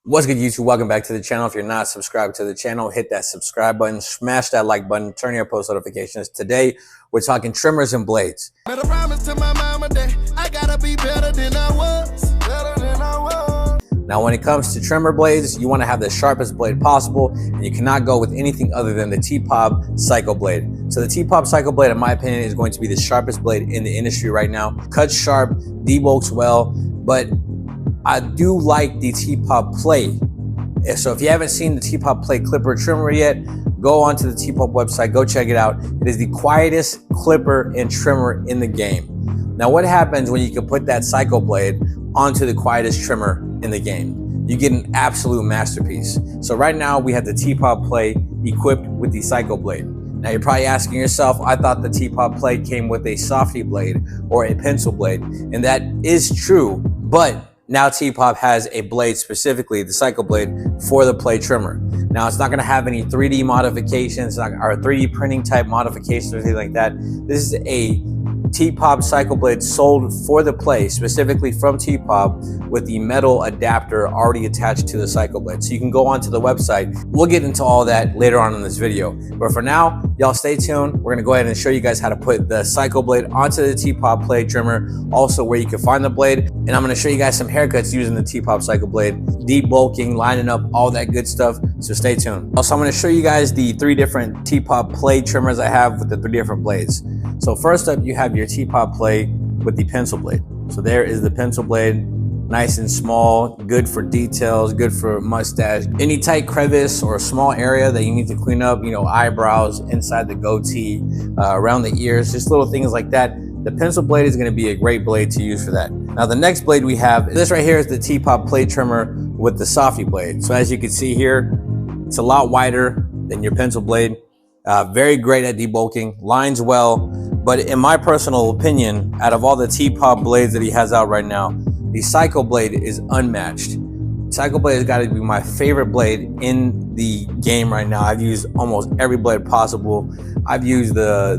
What's good, YouTube? Welcome back to the channel. If you're not subscribed to the channel, hit that subscribe button, smash that like button, turn your post notifications. Today, we're talking trimmers and blades. Made a promise to my mama that I gotta be better than I was. Now, when it comes to trimmer blades, you want to have the sharpest blade possible, and you cannot go with anything other than the TPOB Psycho Blade. So the TPOB Psycho Blade, in my opinion, is going to be the sharpest blade in the industry right now. Cuts sharp, debulks well, but I do like the TPOB Play. So if you haven't seen the TPOB Play clipper trimmer yet, go onto the TPOB website, go check it out. It is the quietest clipper and trimmer in the game. Now, what happens when you can put that Psycho Blade onto the quietest trimmer in the game? You get an absolute masterpiece. So right now we have the TPOB Play equipped with the Psycho Blade. Now you're probably asking yourself, I thought the TPOB Play came with a softy blade or a pencil blade, and that is true, but now TPOB has a blade, specifically the Psycho Blade, for the Play trimmer. Now it's not going to have any 3D modifications or 3D printing type modifications or anything like that. This is a TPOB Psycho Blade sold for the Play, specifically from TPOB, with the metal adapter already attached to the Psycho Blade. So you can go onto the website. We'll get into all that later on in this video. But for now, y'all stay tuned. We're gonna go ahead and show you guys how to put the Psycho Blade onto the TPOB Play trimmer, also where you can find the blade. And I'm gonna show you guys some haircuts using the TPOB Psycho Blade, deep bulking, lining up, all that good stuff. So stay tuned. Also, I'm gonna show you guys the 3 different TPOB Play trimmers I have with the 3 different blades. So first up, you have your TPOB Play with the pencil blade. So there is the pencil blade, nice and small, good for details, good for mustache, any tight crevice or small area that you need to clean up, you know, eyebrows, inside the goatee, around the ears, just little things like that. The pencil blade is going to be a great blade to use for that. Now the next blade we have, this right here is the TPOB Play trimmer with the softy blade. So as you can see here, it's a lot wider than your pencil blade. Very great at debulking, lines well, but in my personal opinion, out of all the TPOB blades that he has out right now, the Psycho Blade is unmatched. Psycho Blade has got to be my favorite blade in the game right now. I've used almost every blade possible. I've used the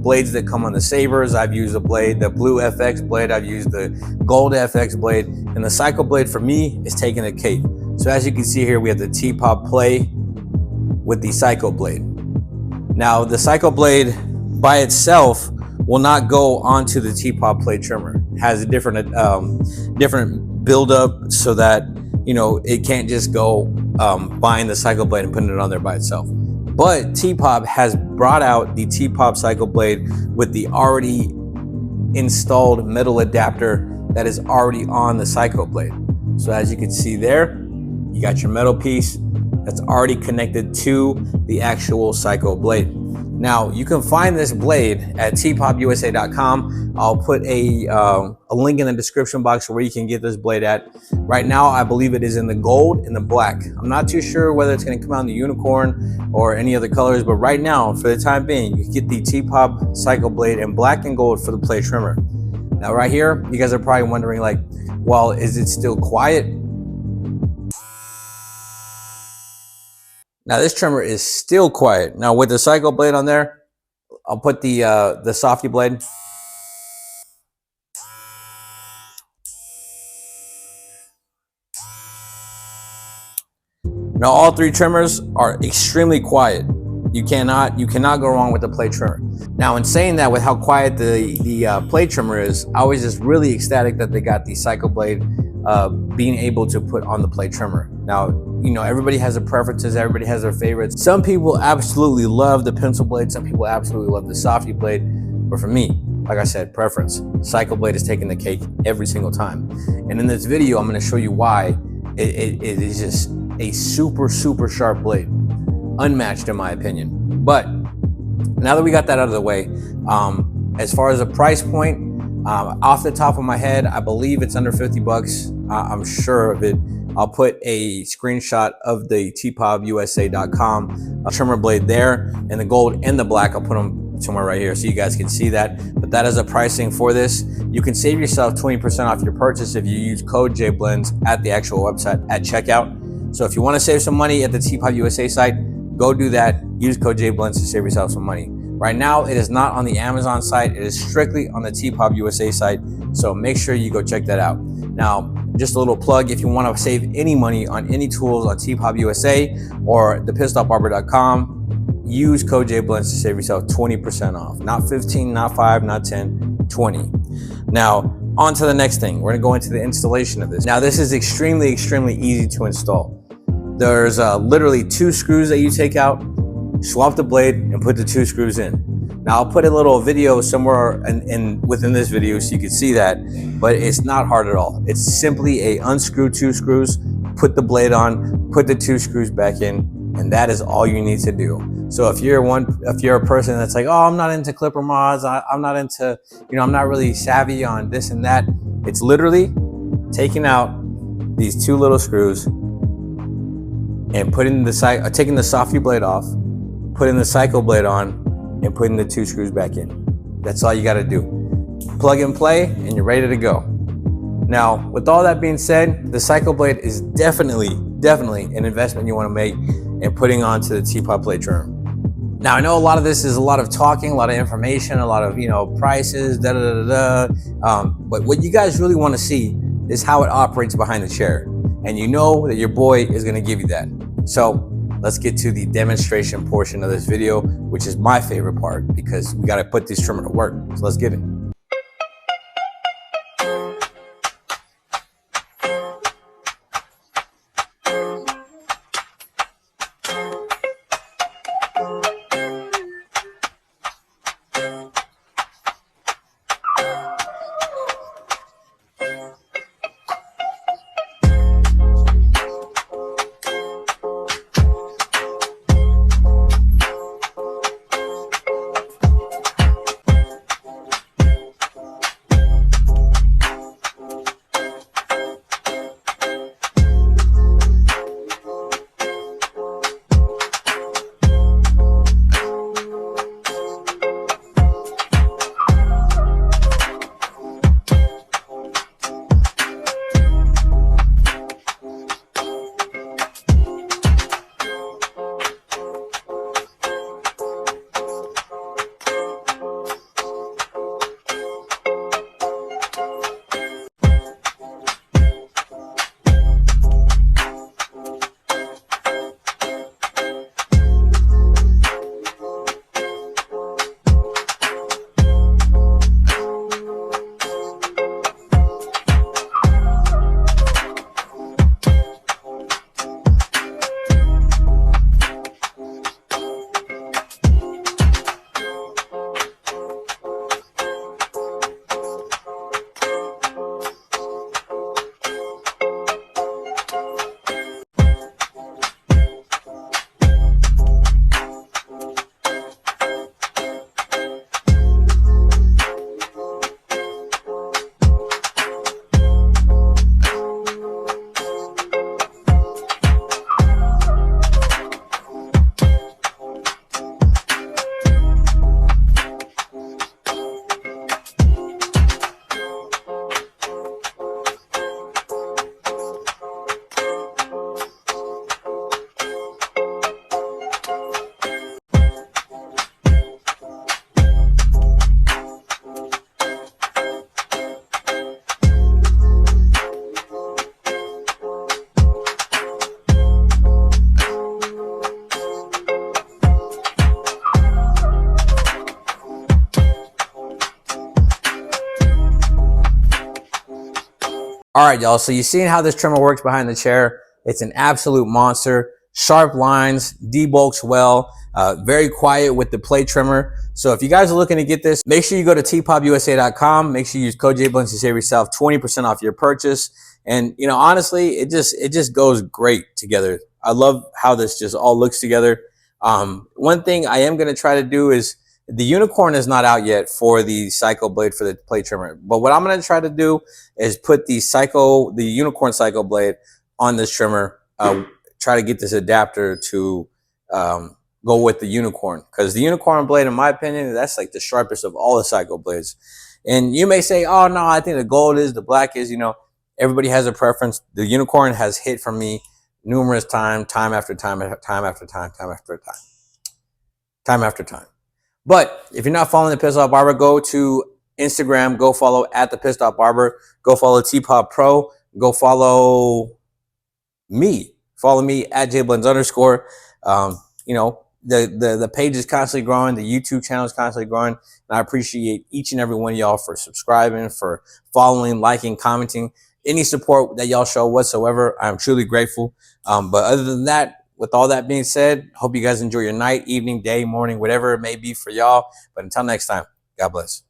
blades that come on the sabers. I've used the blue FX blade. I've used the gold FX blade, and the Psycho Blade for me is taking the cake. So as you can see here, we have the TPOB Play with the Psycho Blade. Now the Psycho Blade by itself will not go onto the TPOB Play trimmer. It has a different build up so that, you know, it can't just go buying the Psycho Blade and putting it on there by itself. But TPOB has brought out the TPOB Psycho Blade with the already installed metal adapter that is already on the Psycho Blade. So as you can see there, you got your metal piece that's already connected to the actual Psycho Blade. Now you can find this blade at tpobUSA.com. I'll put a link in the description box where you can get this blade at. Right now, I believe it is in the gold and the black. I'm not too sure whether it's going to come out in the unicorn or any other colors, but right now, for the time being, you can get the TPOB Psycho Blade in black and gold for the Play trimmer. Now right here, you guys are probably wondering, like, well, is it still quiet? Now this trimmer is still quiet. Now with the Psycho Blade on there, I'll put the softy blade. Now all 3 trimmers are extremely quiet. You cannot go wrong with the Play trimmer. Now in saying that, with how quiet the Play trimmer is, I was just really ecstatic that they got the Psycho Blade being able to put on the Play trimmer. Now, you know, everybody has their preferences, everybody has their favorites. Some people absolutely love the pencil blade, some people absolutely love the softy blade, but for me, like I said, preference. Psycho Blade is taking the cake every single time. And in this video, I'm gonna show you why it is just a super sharp blade, unmatched in my opinion. But now that we got that out of the way, as far as a price point, off the top of my head, I believe it's under 50 bucks. I'm sure of it. I'll put a screenshot of the tpobUSA.com trimmer blade there, and the gold and the black, I'll put them somewhere right here so you guys can see that. But that is a pricing for this. You can save yourself 20% off your purchase if you use code Jayblends at the actual website at checkout. So if you want to save some money at the TPOB USA site, go do that. Use code Jayblends to save yourself some money. Right now, it is not on the Amazon site. It is strictly on the TPOB USA site. So make sure you go check that out. Now, just a little plug, if you want to save any money on any tools on TPOB USA or thepistopbarber.com, use code Jayblends to save yourself 20% off. Not 15, not 5, not 10, 20. Now, on to the next thing. We're gonna go into the installation of this. Now, this is extremely easy to install. There's literally 2 screws that you take out, swap the blade, and put the 2 screws in. Now, I'll put a little video somewhere within this video so you can see that, but it's not hard at all. It's simply a unscrew 2 screws, put the blade on, put the 2 screws back in, and that is all you need to do. So if you're a person that's like, oh, I'm not into clipper mods, I'm not into, I'm not really savvy on this and that, it's literally taking out these 2 little screws and taking the softy blade off, putting the Psycho blade on, and putting the 2 screws back in. That's all you gotta do. Plug and play, and you're ready to go. Now, with all that being said, the Psycho blade is definitely an investment you wanna make in putting onto the TPOB Play Trimmer. Now, I know a lot of this is a lot of talking, a lot of information, a lot of, prices, but what you guys really wanna see is how it operates behind the chair. And you know that your boy is gonna give you that. So, let's get to the demonstration portion of this video, which is my favorite part because we got to put this trimmer to work. So let's get it. All right, y'all, so you've seen how this trimmer works behind the chair. It's an absolute monster. Sharp lines, debulks well, very quiet with the play trimmer. So if you guys are looking to get this, make sure you go to tpobUSA.com. Make sure you use code Jayblends to save yourself 20% off your purchase. And honestly, it just goes great together. I love how this just all looks together. One thing I am going to try to do is, the unicorn is not out yet for the Psycho blade for the play trimmer. But what I'm going to try to do is put the unicorn Psycho blade on this trimmer. Try to get this adapter to go with the unicorn, because the unicorn blade, in my opinion, that's like the sharpest of all the Psycho blades. And you may say, oh no, I think the gold is, the black is, everybody has a preference. The unicorn has hit for me numerous times, time after time after time. But if you're not following the Pissed Off Barber, go to Instagram, go follow @the Pissed Off Barber, go follow TPOB Pro, go follow me. Follow me at Jayblends_. You know, the page is constantly growing. The YouTube channel is constantly growing. And I appreciate each and every one of y'all for subscribing, for following, liking, commenting. Any support that y'all show whatsoever, I'm truly grateful. But other than that, with all that being said, hope you guys enjoy your night, evening, day, morning, whatever it may be for y'all. But until next time, God bless.